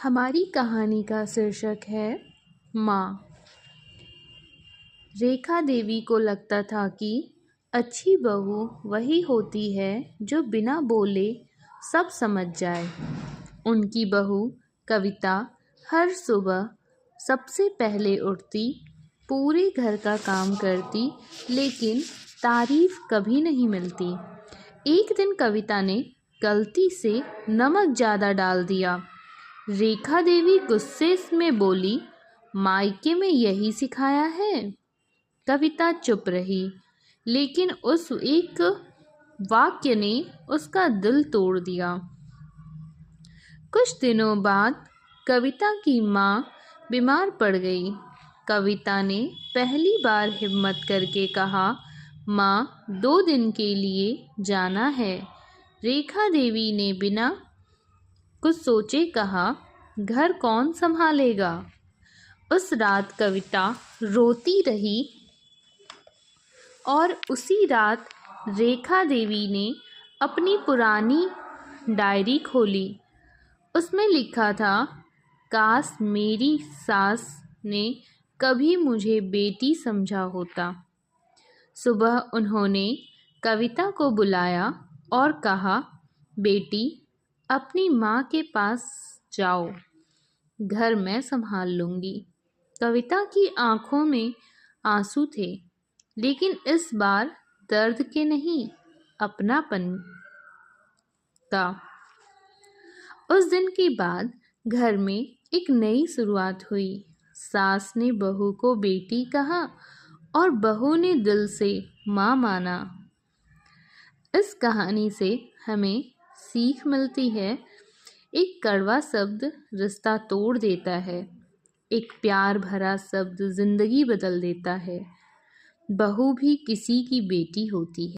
हमारी कहानी का शीर्षक है माँ। रेखा देवी को लगता था कि अच्छी बहू वही होती है जो बिना बोले सब समझ जाए। उनकी बहू कविता हर सुबह सबसे पहले उठती, पूरे घर का काम करती, लेकिन तारीफ कभी नहीं मिलती। एक दिन कविता ने गलती से नमक ज़्यादा डाल दिया। रेखा देवी गुस्से में बोली, मायके में यही सिखाया है। कविता चुप रही, लेकिन उस एक वाक्य ने उसका दिल तोड़ दिया। कुछ दिनों बाद कविता की माँ बीमार पड़ गई। कविता ने पहली बार हिम्मत करके कहा, माँ 2 दिन के लिए जाना है। रेखा देवी ने बिना कुछ सोचे कहा, घर कौन संभालेगा। उस रात कविता रोती रही और उसी रात रेखा देवी ने अपनी पुरानी डायरी खोली। उसमें लिखा था, काश मेरी सास ने कभी मुझे बेटी समझा होता। सुबह उन्होंने कविता को बुलाया और कहा, बेटी अपनी माँ के पास जाओ, घर मैं संभाल लूँगी। कविता की आंखों में आंसू थे, लेकिन इस बार दर्द के नहीं, अपनापन का। उस दिन के बाद घर में एक नई शुरुआत हुई। सास ने बहू को बेटी कहा और बहू ने दिल से माँ माना। इस कहानी से हमें सीख मिलती है, एक कड़वा शब्द रिश्ता तोड़ देता है, एक प्यार भरा शब्द जिंदगी बदल देता है। बहू भी किसी की बेटी होती है।